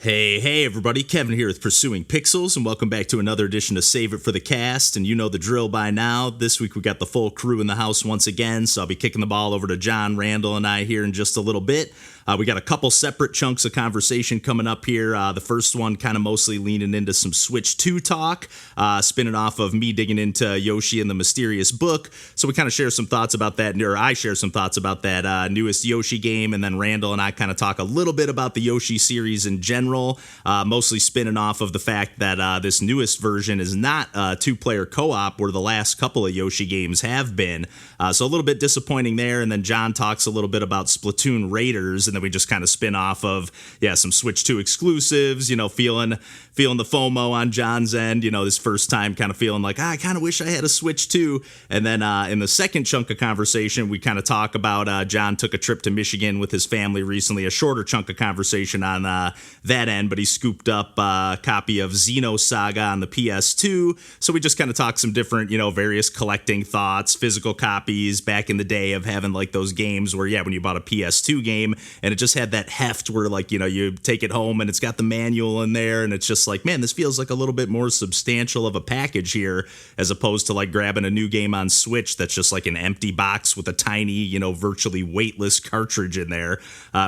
Hey, everybody, Kevin here with Pursuing Pixels, and welcome back to another edition of Save It for the Cast, and you know the drill by now. This week we got the full crew in the house once again, so I'll be kicking the ball over to John, Randall, and I here in just a little bit. We got a couple separate chunks of conversation coming up here. The first one kind of mostly leaning into some Switch 2 talk, spinning off of me digging into Yoshi and the Mysterious Book. So we kind of share some thoughts about that, or I share some thoughts about that newest Yoshi game, and then Randall and I kind of talk a little bit about the Yoshi series in general, mostly spinning off of the fact that this newest version is not two-player co-op where the last couple of Yoshi games have been. So a little bit disappointing there, and then John talks a little bit about Splatoon Raiders, and then we just kind of spin off of, some Switch 2 exclusives, feeling the FOMO on John's end, this first time kind of feeling like, I kind of wish I had a Switch 2. And then in the second chunk of conversation, we kind of talk about John took a trip to Michigan with his family recently, a shorter chunk of conversation on that end, but he scooped up a copy of Xenosaga on the PS2. So we just kind of talk some different, various collecting thoughts, physical copies back in the day of having like those games where, when you bought a PS2 game and it just had that heft where like, you take it home and it's got the manual in there and it's just like, man, this feels like a little bit more substantial of a package here as opposed to like grabbing a new game on Switch that's just like an empty box with a tiny, virtually weightless cartridge in there.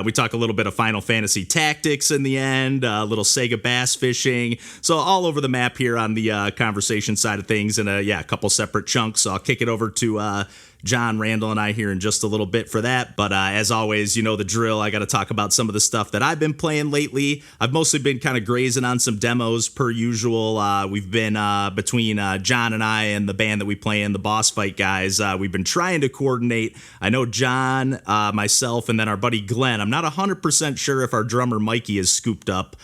We talk a little bit of Final Fantasy Tactics in the end, a little Sega bass fishing. So all over the map here on the conversation side of things, and a couple separate chunks. So I'll kick it over to John, Randall, and I here in just a little bit for that. But as always, you know the drill. I got to talk about some of the stuff that I've been playing lately. I've mostly been kind of grazing on some demos per usual. We've been between John and I and the band that we play in, the Boss Fight guys. We've been trying to coordinate. I know John, myself, and then our buddy Glenn. I'm not 100% sure if our drummer Mikey has scooped up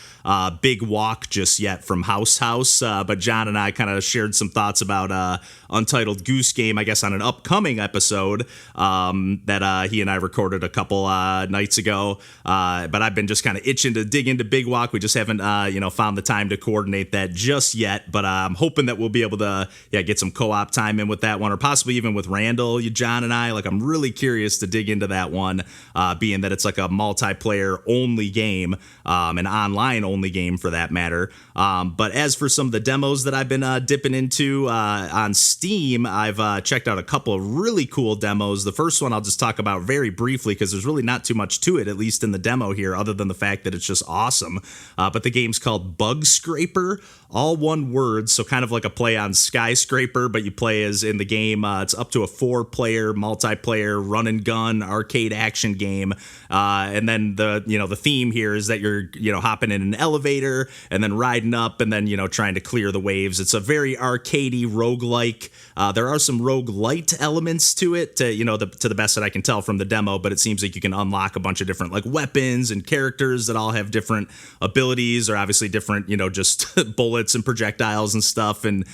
Big Walk just yet from House, but John and I kind of shared some thoughts about Untitled Goose Game, I guess, on an upcoming episode that he and I recorded a couple nights ago. But I've been just kind of itching to dig into Big Walk. We just haven't, found the time to coordinate that just yet. But I'm hoping that we'll be able to, get some co-op time in with that one, or possibly even with Randall, John, and I. Like, I'm really curious to dig into that one, being that it's like a multiplayer only game, an online only game for that matter. But as for some of the demos that I've been dipping into on Steam, I've checked out a couple of really cool demos. The first one I'll just talk about very briefly because there's really not too much to it, at least in the demo here, other than the fact that it's just awesome. But the game's called Bugscraper, all one word, so kind of like a play on Skyscraper, but you play as in the game. It's up to a 4-player multiplayer run and gun arcade action game. And then the theme here is that you're hopping in an elevator and then riding up and then trying to clear the waves. It's a very arcadey roguelike. There are some roguelite elements to it, to the best that I can tell from the demo, but it seems like you can unlock a bunch of different like weapons and characters that all have different abilities, or obviously different just bullets and projectiles and stuff, and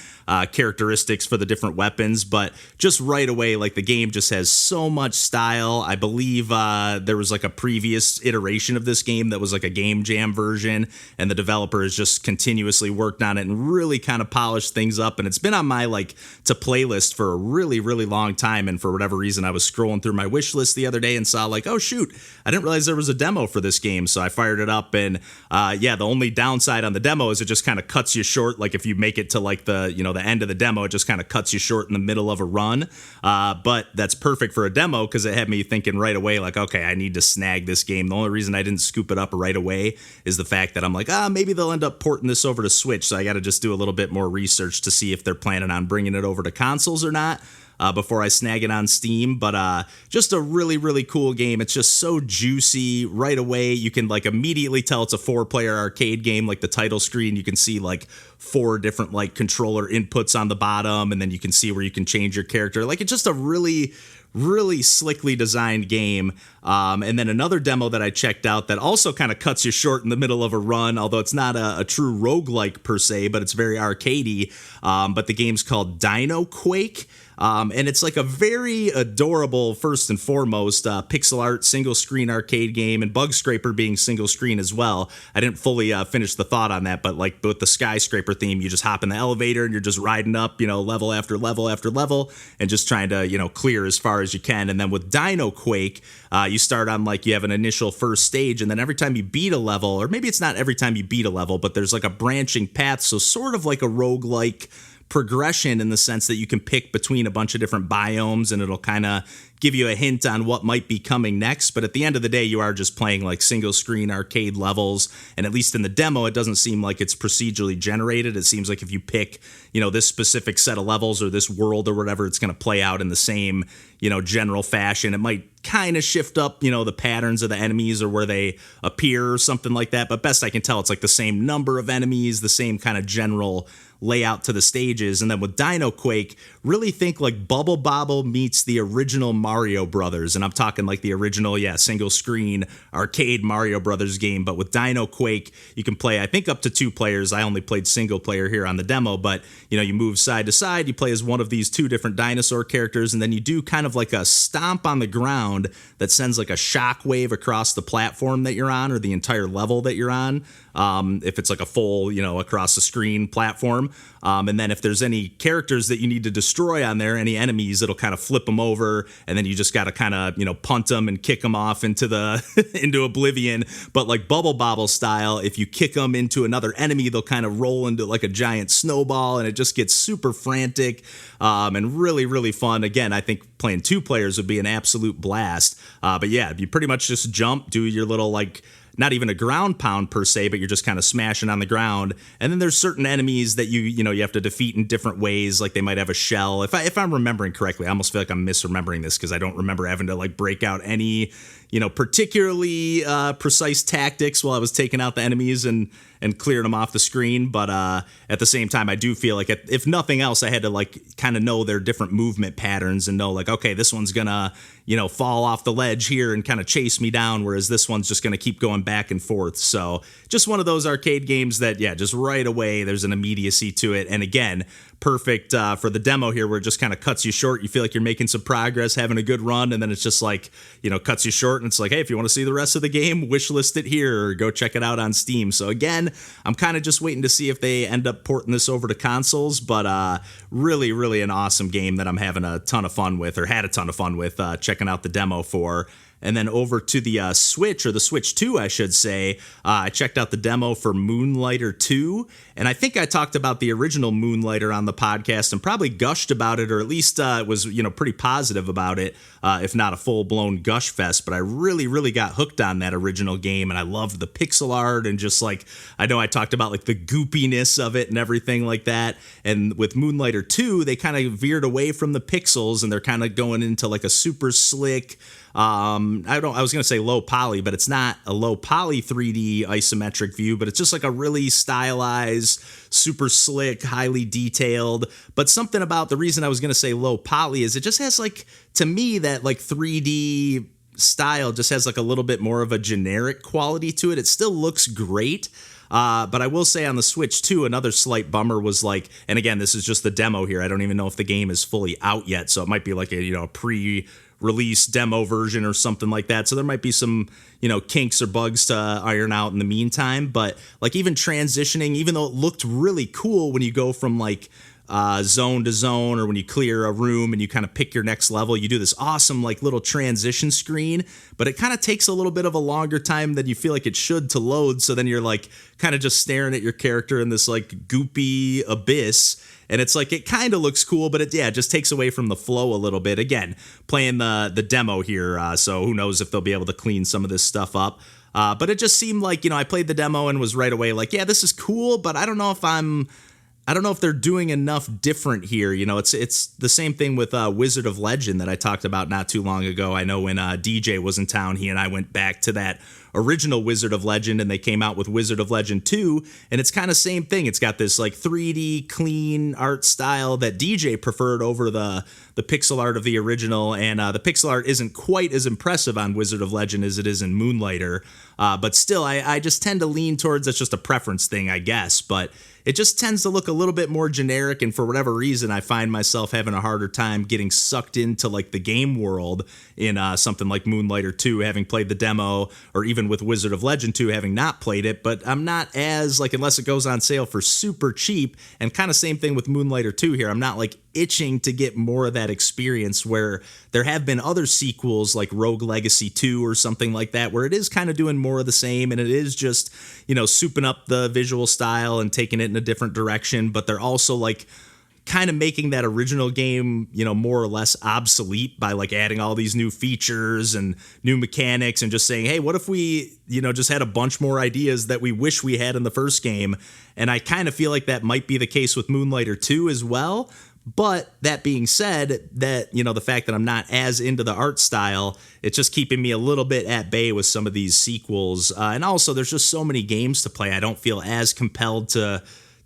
characteristics for the different weapons. But just right away, like, the game just has so much style. I believe there was like a previous iteration of this game that was like a game jam version, and the developer has just continuously worked on it and really kind of polished things up. And it's been on my like to playlist for a really, really long time. And for whatever reason, I was scrolling through my wish list the other day and saw like, oh shoot, I didn't realize there was a demo for this game. So I fired it up, and the only downside on the demo is it just kind of cuts you short. Like, if you make it to like the end of the demo, it just kind of cuts you short in the middle of a run. But that's perfect for a demo because it had me thinking right away, like, okay, I need to snag this game. The only reason I didn't scoop it up right away is the fact that I'm like, maybe they'll end up porting this over to Switch. So I got to just do a little bit more research to see if they're planning on bringing it over to consoles or not. Before I snag it on Steam. But just a really, really cool game. It's just so juicy right away. You can like immediately tell it's a 4-player arcade game. Like, the title screen, you can see like 4 different like controller inputs on the bottom, and then you can see where you can change your character. Like, it's just a really, really slickly designed game. And then another demo that I checked out that also kind of cuts you short in the middle of a run, although it's not a true roguelike per se, but it's very arcadey. But the game's called Dino Quake. And it's like a very adorable, first and foremost, pixel art, single screen arcade game, and Bugscraper being single screen as well. I didn't fully finish the thought on that, but like with the Skyscraper theme, you just hop in the elevator and you're just riding up, level after level after level, and just trying to, clear as far as you can. And then with Dino Quake, you start on like you have an initial first stage, and then every time you beat a level, or maybe it's not every time you beat a level, but there's like a branching path, so sort of like a roguelike progression in the sense that you can pick between a bunch of different biomes, and it'll kind of give you a hint on what might be coming next. But at the end of the day, you are just playing like single screen arcade levels, and at least in the demo, it doesn't seem like it's procedurally generated. It seems like if you pick, this specific set of levels or this world or whatever, it's going to play out in the same, general fashion. It might kind of shift up, the patterns of the enemies or where they appear or something like that, but best I can tell, it's like the same number of enemies, the same kind of general layout to the stages. And then with Dino Quake, really think like Bubble Bobble meets the original Mario Brothers, and I'm talking like the original, single screen arcade Mario Brothers game. But with Dino Quake, you can play, I think, up to 2 players. I only played single player here on the demo, but you move side to side, you play as one of these 2 different dinosaur characters, and then you do kind of like a stomp on the ground that sends like a shock wave across the platform that you're on, or the entire level that you're on, if it's like a full, across the screen platform. And then if there's any characters that you need to destroy on there, any enemies, it'll kind of flip them over, and then you just got to kind of, punt them and kick them off into the into oblivion. But like Bubble Bobble style, if you kick them into another enemy, they'll kind of roll into like a giant snowball, and it just gets super frantic and really, really fun. Again, I think playing 2 players would be an absolute blast. But yeah, you pretty much just jump, do your little like, not even a ground pound per se, but you're just kind of smashing on the ground. And then there's certain enemies that you have to defeat in different ways. Like they might have a shell. If I'm remembering correctly, I almost feel like I'm misremembering this because I don't remember having to like break out any, particularly precise tactics while I was taking out the enemies and clearing them off the screen. But at the same time, I do feel like if nothing else, I had to like kind of know their different movement patterns and know like, okay, this one's gonna, fall off the ledge here and kind of chase me down, whereas this one's just gonna keep going back and forth. So just one of those arcade games that, just right away, there's an immediacy to it. And again, perfect for the demo here, where it just kind of cuts you short. You feel like you're making some progress, having a good run, and then it's just like, cuts you short, and it's like, hey, if you want to see the rest of the game, wishlist it here or go check it out on Steam. So again, I'm kind of just waiting to see if they end up porting this over to consoles, but really, really an awesome game that I'm having a ton of fun with, or had a ton of fun with checking out the demo for. And then over to the Switch, or the Switch 2, I should say, I checked out the demo for Moonlighter 2, and I think I talked about the original Moonlighter on the podcast and probably gushed about it, or at least was, pretty positive about it, if not a full-blown gush fest. But I really, really got hooked on that original game, and I loved the pixel art, and just like, I know I talked about like the goopiness of it and everything like that. And with Moonlighter 2, they kind of veered away from the pixels, and they're kind of going into like a super slick, I was going to say low poly, but it's not a low poly 3D isometric view, but it's just like a really stylized, super slick, highly detailed. But something about the reason I was going to say low poly is it just has like, to me, that like 3D style just has like a little bit more of a generic quality to it. It still looks great. But I will say on the Switch 2, another slight bummer was like, and again, this is just the demo here. I don't even know if the game is fully out yet, so it might be like a pre-release demo version or something like that. So there might be some, kinks or bugs to iron out in the meantime. But like even transitioning, even though it looked really cool when you go from like zone to zone, or when you clear a room and you kind of pick your next level, you do this awesome like little transition screen, but it kind of takes a little bit of a longer time than you feel like it should to load. So then you're like kind of just staring at your character in this like goopy abyss, and it's like it kind of looks cool, but it just takes away from the flow a little bit. Again, playing the demo here, so who knows if they'll be able to clean some of this stuff up. But it just seemed like, I played the demo and was right away like, yeah, this is cool, but I don't know if they're doing enough different here. It's the same thing with Wizard of Legend that I talked about not too long ago. I know when DJ was in town, he and I went back to that original Wizard of Legend, and they came out with Wizard of Legend 2, and it's kind of same thing. It's got this like 3D clean art style that DJ preferred over the pixel art of the original, and the pixel art isn't quite as impressive on Wizard of Legend as it is in Moonlighter, but still I just tend to lean towards, that's just a preference thing, I guess. But it just tends to look a little bit more generic, and for whatever reason, I find myself having a harder time getting sucked into like the game world in something like Moonlighter 2, having played the demo, or even with Wizard of Legend 2, having not played it. But I'm not as, like, unless it goes on sale for super cheap, and kind of same thing with Moonlighter 2 here, I'm not like itching to get more of that experience, where there have been other sequels like Rogue Legacy 2 or something like that, where it is kind of doing more of the same, and it is just, you know, souping up the visual style and taking it in a different direction, but they're also like kind of making that original game, you know, more or less obsolete by like adding all these new features and new mechanics, and just saying, hey, what if we, you know, just had a bunch more ideas that we wish we had in the first game. And I kind of feel like that might be the case with Moonlighter 2 as well. But that being said, that, you know, the fact that I'm not as into the art style, it's just keeping me a little bit at bay with some of these sequels. And also, there's just so many games to play. I don't feel as compelled to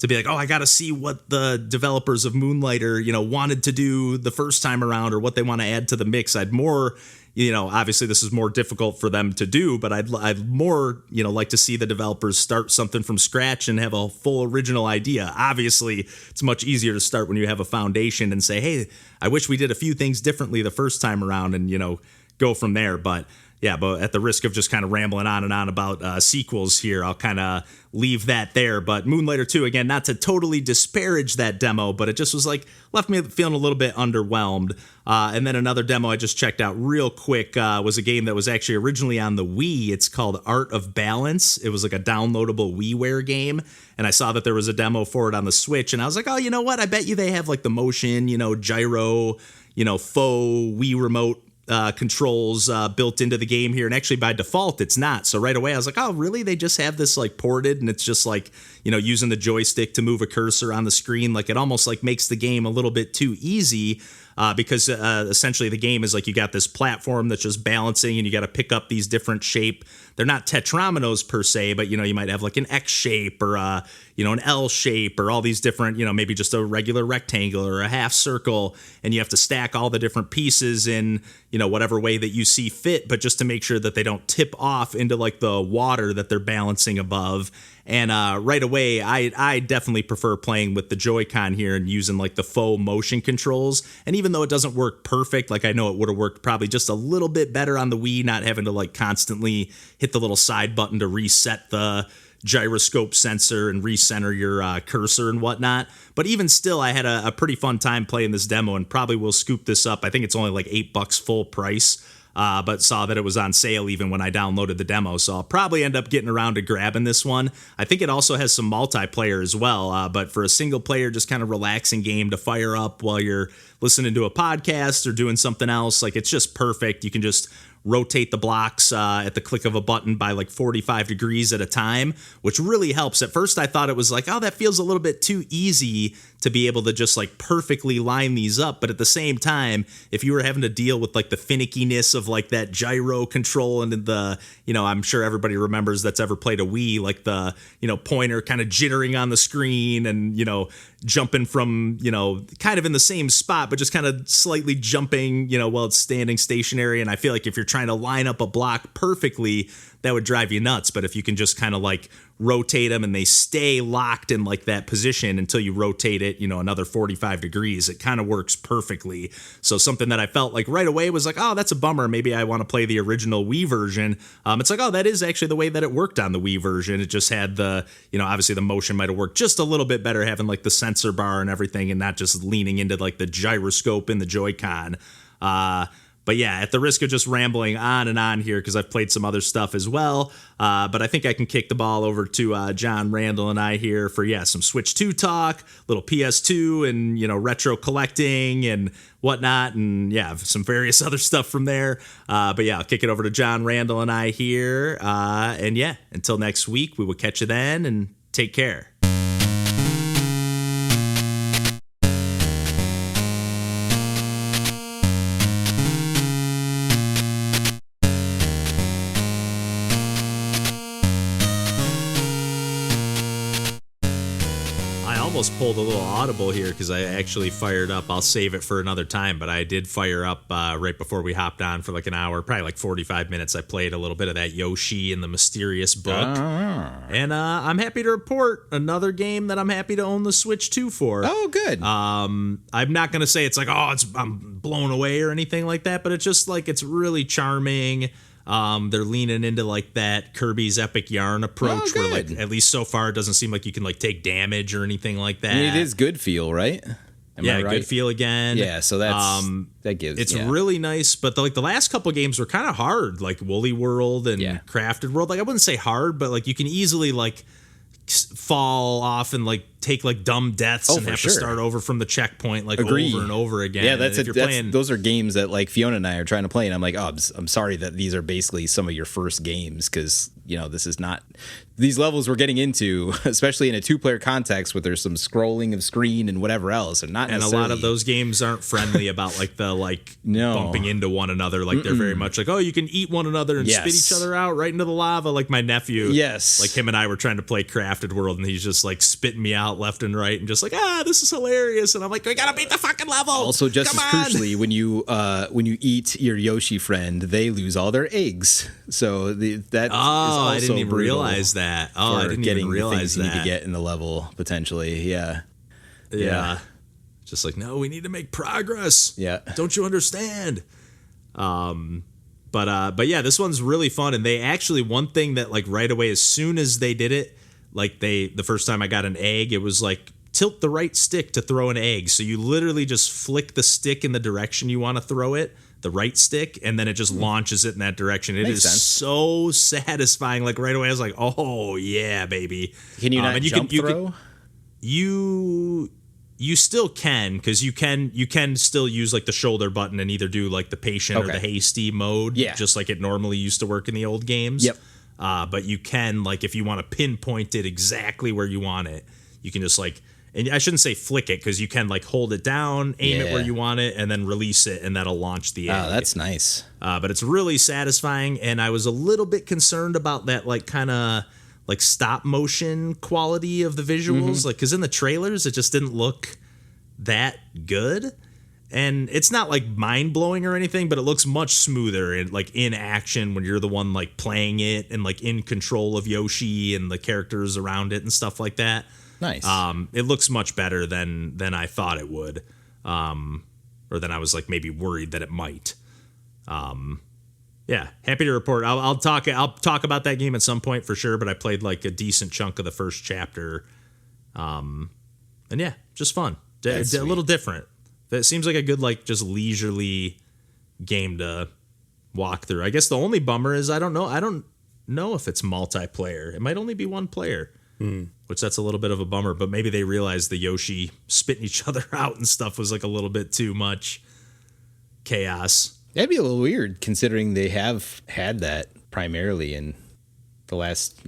be like, oh, I got to see what the developers of Moonlighter, you know, wanted to do the first time around, or what they want to add to the mix. I'd more, you know, obviously this is more difficult for them to do, but I'd more, you know, like to see the developers start something from scratch and have a full original idea. Obviously, it's much easier to start when you have a foundation and say, hey, I wish we did a few things differently the first time around, and, you know, go from there. But yeah, but at the risk of just kind of rambling on and on about sequels here, I'll kind of leave that there. But Moonlighter 2, again, not to totally disparage that demo, but it just was like, left me feeling a little bit underwhelmed. And then another demo I just checked out real quick was a game that was actually originally on the Wii. It's called Art of Balance. It was like a downloadable WiiWare game, and I saw that there was a demo for it on the Switch, and I was like, oh, you know what? I bet you they have like the motion, you know, gyro, you know, faux Wii remote controls built into the game here, and actually by default it's not. So right away I was like, oh really, they just have this like ported, and it's just like, you know, using the joystick to move a cursor on the screen. Like, it almost like makes the game a little bit too easy, because essentially the game is like, you got this platform that's just balancing, and you got to pick up these different shape. They're not tetrominoes per se, but, you know, you might have like an X shape, or you know, an L shape, or all these different, you know, maybe just a regular rectangle or a half circle, and you have to stack all the different pieces in, you know, whatever way that you see fit, but just to make sure that they don't tip off into like the water that they're balancing above. And right away, I definitely prefer playing with the Joy-Con here and using like the faux motion controls. And even though it doesn't work perfect, like I know it would have worked probably just a little bit better on the Wii, not having to like constantly hit the little side button to reset the gyroscope sensor and recenter your cursor and whatnot. But even still, I had a pretty fun time playing this demo, and probably will scoop this up. I think it's only like $8 full price. But saw that it was on sale even when I downloaded the demo, so I'll probably end up getting around to grabbing this one. I think it also has some multiplayer as well, but for a single player, just kind of relaxing game to fire up while you're listening to a podcast or doing something else, like, it's just perfect. You can just rotate the blocks at the click of a button by like 45 degrees at a time, which really helps. At first I thought it was like, oh, that feels a little bit too easy to be able to just like perfectly line these up. But at the same time, if you were having to deal with like the finickiness of like that gyro control, and the, you know, I'm sure everybody remembers that's ever played a Wii, like the, you know, pointer kind of jittering on the screen, and, you know, jumping from, you know, kind of in the same spot, but just kind of slightly jumping, you know, while it's standing stationary. And I feel like if you're trying to line up a block perfectly, that would drive you nuts. But if you can just kind of like rotate them and they stay locked in like that position until you rotate it, you know, another 45 degrees, it kind of works perfectly. So something that I felt like right away was like, oh, that's a bummer. Maybe I want to play the original Wii version. It's like, oh, that is actually the way that it worked on the Wii version. It just had the, you know, obviously the motion might have worked just a little bit better having like the sensor bar and everything, and not just leaning into like the gyroscope in the Joy-Con. But yeah, at the risk of just rambling on and on here, because I've played some other stuff as well, but I think I can kick the ball over to John, Randall, and I here for, yeah, some Switch 2 talk, little PS2, and, you know, retro collecting and whatnot, and yeah, some various other stuff from there. But yeah, I'll kick it over to John, Randall, and I here. And yeah, until next week, we will catch you then, and take care. almost pulled a little audible here because I actually fired up. I'll save it for another time, but I did fire up right before we hopped on for like an hour, probably like 45 minutes. I played a little bit of that Yoshi and the Mysterious Book. And I'm happy to report another game that I'm happy to own the Switch 2 for. Oh, good. I'm not going to say it's like, I'm blown away or anything like that, but it's just like it's really charming. They're leaning into like that Kirby's Epic Yarn approach where like at least so far it doesn't seem like you can like take damage or anything like that. I mean, it is good feel, right? Am I right? Good feel again. Yeah, so that gives it's really nice, but the last couple games were kind of hard, like Woolly World and Crafted World. Like I wouldn't say hard, but like you can easily like fall off and like take like dumb deaths and have to start over from the checkpoint like over and over again. Yeah, those are games that like Fiona and I are trying to play, and I'm like, I'm sorry that these are basically some of your first games because this is not these levels we're getting into, especially in a 2-player context where there's some scrolling of screen and whatever else, and a lot of those games aren't friendly about like the bumping into one another. Like they're very much like, you can eat one another and spit each other out right into the lava. Like my nephew, like him and I were trying to play Crafted World, and he's just like spitting me out left and right and just like, this is hilarious, and I'm like, we gotta beat the fucking level. Also, just as crucially, when you eat your Yoshi friend, they lose all their eggs, so that is also I didn't even realize that. I didn't even realize the things that. you need to get in the level potentially. Yeah. Just like, no, we need to make progress. Yeah, don't you understand? But yeah, this one's really fun, and they actually, one thing that like right away as soon as they did it, like the first time I got an egg, it was like tilt the right stick to throw an egg. So you literally just flick the stick in the direction you want to throw it, the right stick, and then it just launches it in that direction. It Makes sense. So satisfying. Like right away I was like, oh yeah, baby. Can you not jump throw? You still can, because you can still use like the shoulder button and either do like the patient or the hasty mode, just like it normally used to work in the old games. Yep. But you can, like, if you want to pinpoint it exactly where you want it, you can just like, and I shouldn't say flick it, because you can like hold it down, aim it where you want it, and then release it, and that'll launch the egg. Oh, that's nice. But it's really satisfying, and I was a little bit concerned about that like kind of like stop motion quality of the visuals, like because in the trailers it just didn't look that good. And it's not like mind blowing or anything, but it looks much smoother in like in action when you're the one like playing it and like in control of Yoshi and the characters around it and stuff like that. Nice. It looks much better than I thought it would, or than I was like maybe worried that it might. Yeah, happy to report. I'll talk about that game at some point for sure. But I played like a decent chunk of the first chapter, and yeah, just fun. A little different. It seems like a good like just leisurely game to walk through. I guess the only bummer is I don't know if it's multiplayer. It might only be one player, which that's a little bit of a bummer. But maybe they realized the Yoshi spitting each other out and stuff was like a little bit too much chaos. That'd be a little weird considering they have had that primarily in the last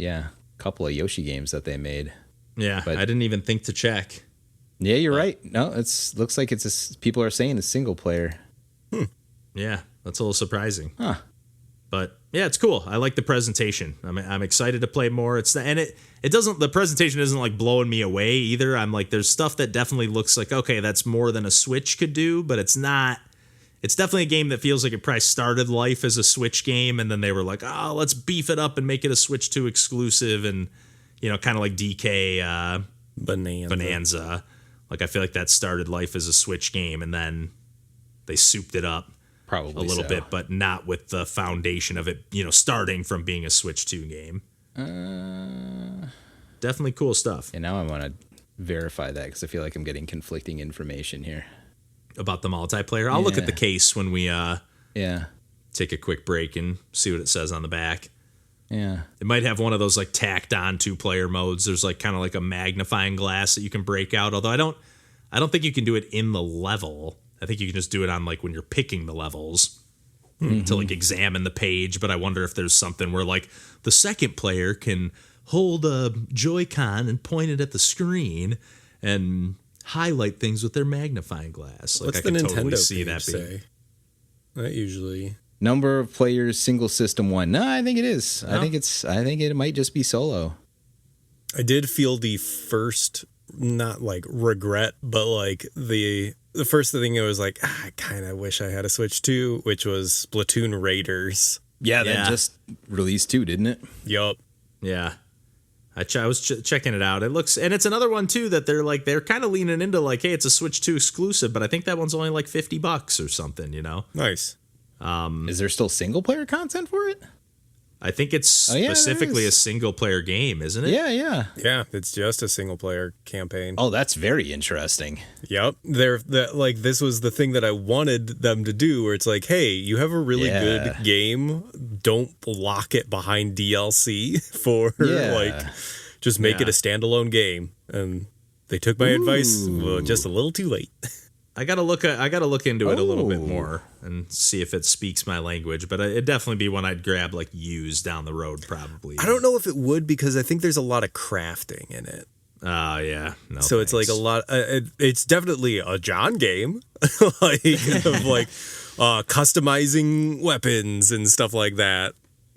couple of Yoshi games that they made. Yeah, but I didn't even think to check. Yeah, you're right. No, looks like people are saying it's single player. Yeah, that's a little surprising. Huh. But yeah, it's cool. I like the presentation. I'm excited to play more. The presentation isn't like blowing me away either. I'm like, there's stuff that definitely looks like, okay, that's more than a Switch could do, but it's not. It's definitely a game that feels like it probably started life as a Switch game, and then they were like, let's beef it up and make it a Switch 2 exclusive, and kind of like DK Bonanza. Like I feel like that started life as a Switch game, and then they souped it up probably a little bit, but not with the foundation of it, starting from being a Switch 2 game. Definitely cool stuff. And now I want to verify that because I feel like I'm getting conflicting information here about the multiplayer. I'll look at the case when we take a quick break and see what it says on the back. Yeah. It might have one of those like tacked on 2-player modes. There's like kind of like a magnifying glass that you can break out. Although I don't think you can do it in the level. I think you can just do it on like when you're picking the levels to like examine the page. But I wonder if there's something where like the second player can hold a Joy-Con and point it at the screen and highlight things with their magnifying glass. Like What's I the can Nintendo totally see page that say? That usually... Number of players, single system 1. No, I think it is. No? I think it might just be solo. I did feel the first not like regret, but like the first thing it was like, I kind of wish I had a Switch 2, which was Splatoon Raiders. Yeah, that just released too, didn't it? Yup. Yeah. I was checking it out. It looks, and it's another one too that they're kind of leaning into like, hey, it's a Switch 2 exclusive, but I think that one's only like $50 or something, you know? Nice. Is there still single player content for it? I think it's specifically a single player game, isn't it? Yeah. Yeah, it's just a single player campaign. Oh, that's very interesting. Yep. Like this was the thing that I wanted them to do, where it's like, hey, you have a really good game. Don't lock it behind DLC for like just make it a standalone game. And they took my advice just a little too late. I gotta look into it a little bit more and see if it speaks my language, but it'd definitely be one I'd grab like used down the road probably. I don't know if it would, because I think there's a lot of crafting in it. Oh yeah, no. So thanks. it's like a lot. It's definitely a John game, like of like customizing weapons and stuff like that.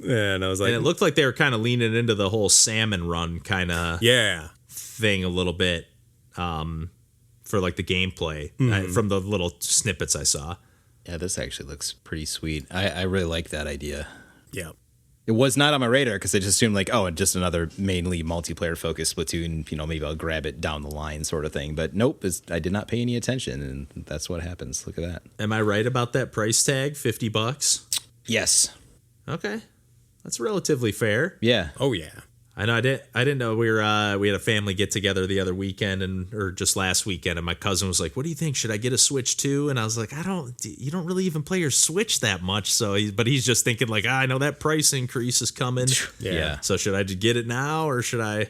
And I was like, and it looked like they were kind of leaning into the whole salmon run kind of thing a little bit. For like the gameplay from the little snippets I saw. Yeah, this actually looks pretty sweet. I really like that idea. Yeah. It was not on my radar because I just assumed like, oh, just another mainly multiplayer focused Splatoon, maybe I'll grab it down the line sort of thing. But nope, I did not pay any attention, and that's what happens. Look at that. Am I right about that price tag? $50? Yes. Okay. That's relatively fair. Yeah. Oh yeah. I know. I didn't know we had a family get together the other weekend or just last weekend, and my cousin was like, "What do you think? Should I get a Switch 2?" And I was like, You don't really even play your Switch that much, so but he's just thinking like, I know that price increase is coming. Yeah. So should I get it now or should I?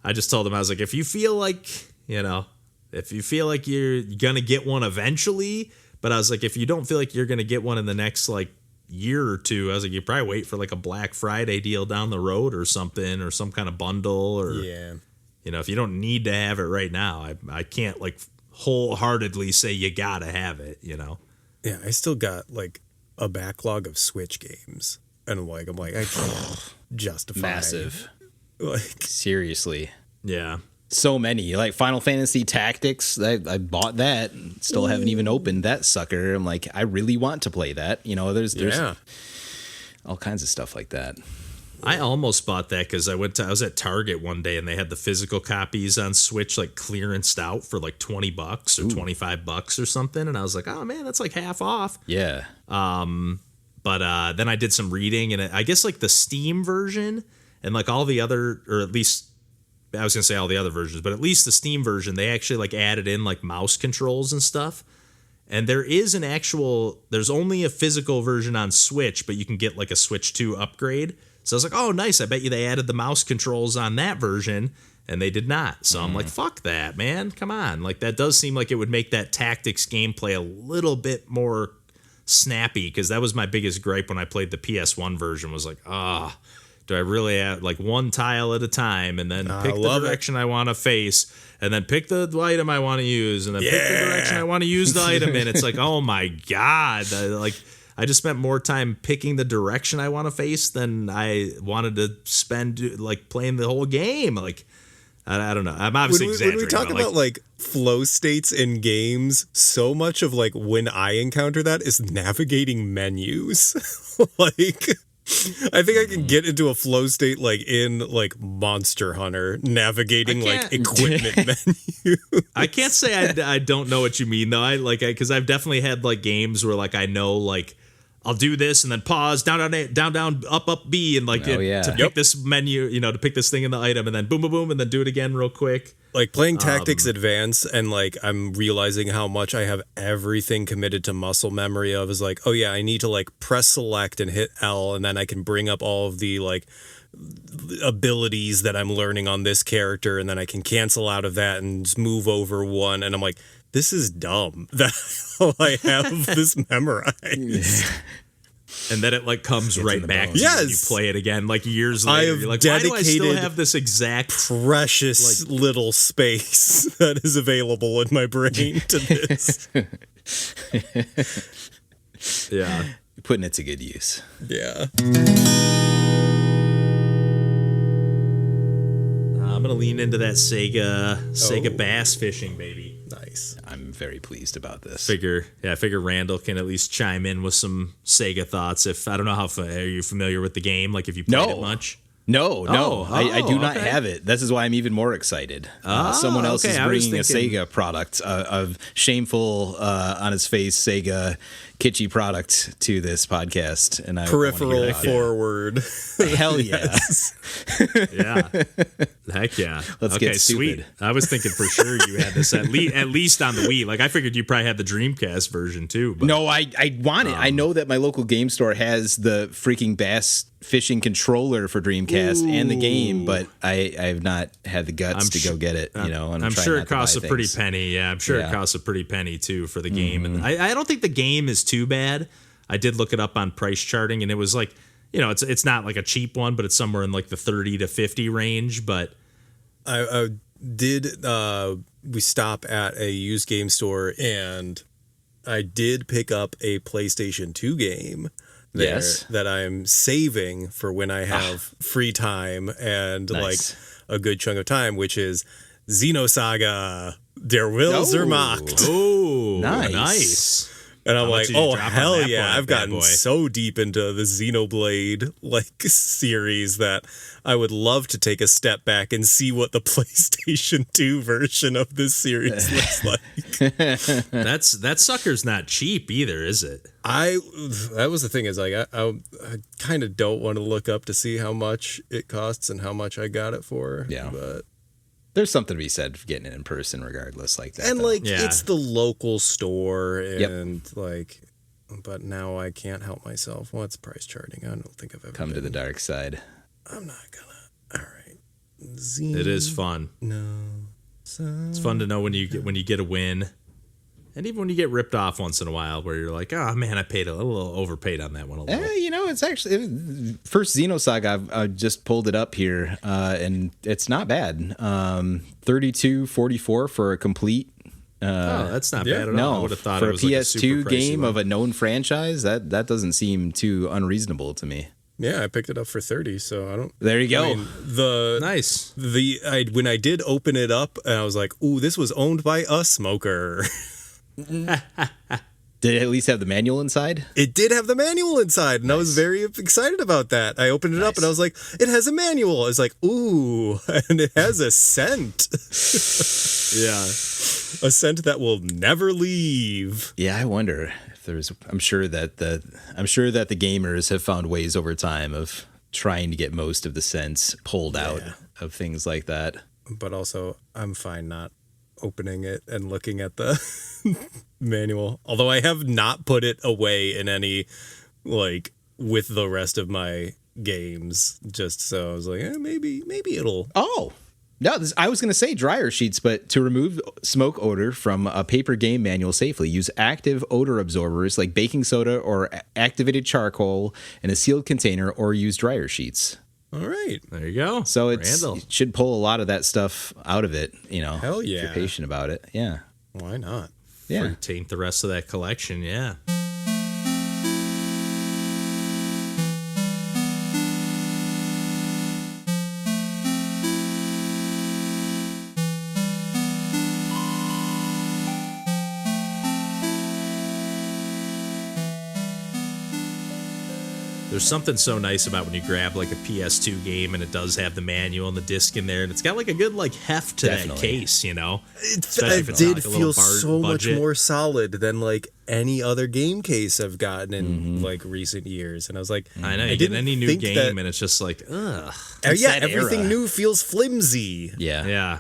I just told him, I was like, if you feel like you're gonna get one eventually, but I was like, if you don't feel like you're gonna get one in the next like year or two, I was like, you probably wait for like a Black Friday deal down the road or something, or some kind of bundle, or if you don't need to have it right now, I can't like wholeheartedly say you gotta have it, Yeah, I still got like a backlog of Switch games, and I'm like I can't justify massive. Like seriously, yeah. So many, like Final Fantasy Tactics. I bought that. Still haven't even opened that sucker. I'm like, I really want to play that. There's all kinds of stuff like that. I almost bought that because I was at Target one day and they had the physical copies on Switch like clearanced out for like $20 or $25 or something, and I was like, oh man, that's like half off. Yeah. But then I did some reading, and I guess like the Steam version and like all the other, or at least I was gonna say all the other versions, but at least the Steam version, they actually like added in like mouse controls and stuff. And there's only a physical version on Switch, but you can get like a Switch 2 upgrade. So I was like, oh, nice. I bet you they added the mouse controls on that version, and they did not. So I'm like, fuck that, man. Come on. Like that does seem like it would make that tactics gameplay a little bit more snappy, because that was my biggest gripe when I played the PS1 version, was like, do I really have like one tile at a time, and then pick the direction I want to face, and then pick the item I want to use, and then pick the direction I want to use the item in. It's like, oh my God. I just spent more time picking the direction I want to face than I wanted to spend like playing the whole game. Like, I don't know. I'm obviously exaggerating. When we talk about like flow states in games, so much of like when I encounter that is navigating menus. Like, I think I can get into a flow state like in like Monster Hunter, navigating like equipment menu. I can't say I don't know what you mean though. Because I've definitely had like games where like I know like I'll do this and then pause, down, up, B, and like to pick this menu, to pick this thing in the item, and then boom, boom, boom, and then do it again real quick. Like playing Tactics Advance, and like I'm realizing how much I have everything committed to muscle memory of, is like, oh yeah, I need to like press select and hit L, and then I can bring up all of the like abilities that I'm learning on this character, and then I can cancel out of that and just move over one, and I'm like, this is dumb that I have this memorized. And then it like comes right back to you when you play it again like years later. You're like, why do I still have this exact precious little space that is available in my brain to this? Yeah. You're putting it to good use. Yeah. I'm gonna lean into that Sega bass fishing, baby. Nice. I'm very pleased about this. Figure Randall can at least chime in with some Sega thoughts. If I don't know are you familiar with the game? Like, if you played it much? No, I do not okay. have it. This is why I'm even more excited. Someone else is bringing a Sega product, a shameful, on its face Sega kitschy product to this podcast, and I Peripheral forward. Hell yeah, Yeah, heck yeah. Let's okay, get stupid. Sweet. I was thinking for sure you had this at least on the Wii. Like, I figured you probably had the Dreamcast version too. But, no, I want it. I know that my local game store has the freaking bass fishing controller for Dreamcast and the game, but I have not had the guts to go get it. And I'm sure it costs a pretty penny. Yeah, I'm sure it costs a pretty penny too for the game. And I don't think the game is too bad. I did look it up on price charting, and it was like, it's not like a cheap one, but it's somewhere in like the 30 to 50 range. But I did. We stop at a used game store, and I did pick up a PlayStation 2 game. That I'm saving for when I have free time and like a good chunk of time, which is Xenosaga Der Wilzermacht. oh, nice. And I'm like, oh, hell yeah. I've bad gotten boy. so deep into the Xenoblade series that I would love to take a step back and see what the PlayStation 2 version of this series looks like. that sucker's not cheap either, is it? That was the thing, is like I kind of don't want to look up to see how much it costs and how much I got it for. Yeah. But there's something to be said for getting it in person regardless, like that. And though. it's the local store, and but now I can't help myself. Well, it's price charting. I don't think I've ever come to the dark side. I'm not gonna. All right. It is fun. No. It's fun to know when you get a win. And even when you get ripped off once in a while, where you're like, oh man, I paid a little overpaid on that one a little. It's actually first Xenosaga. I've just pulled it up here, and it's not bad. 32.44 for a complete. That's not bad at all. No, I would have thought for it was a like PS2 super game pricey of a known franchise, that doesn't seem too unreasonable to me. Yeah, I picked it up for 30, so I don't. There you go. I mean, nice. When I did open it up, and I was like, "Ooh, this was owned by a smoker." Did it at least have the manual inside? It did have the manual inside, and I was very excited about that. I opened it up, and I was like, "It has a manual." I was like, "Ooh," and it has a scent. Yeah, a scent that will never leave. Yeah, I wonder if there's. I'm sure that the gamers have found ways over time of trying to get most of the scents pulled out of things like that. But also, I'm fine not opening it and looking at the manual. Although I have not put it away in any, with the rest of my games. Just so I was like, maybe it'll. Oh, no, I was going to say dryer sheets, but to remove smoke odor from a paper game manual safely, use active odor absorbers like baking soda or activated charcoal in a sealed container, or use dryer sheets. All right. There you go. So it should pull a lot of that stuff out of it, Hell yeah. if you're patient about it. Yeah. Why not? Yeah. Or taint the rest of that collection, yeah. There's something so nice about when you grab like a PS2 game and it does have the manual and the disc in there, and it's got like a good heft to that case, It did feel so much more solid than any other game case I've gotten in recent years. And I was like, I know, you get any new game and it's just like, ugh. Yeah, everything new feels flimsy. Yeah. Yeah.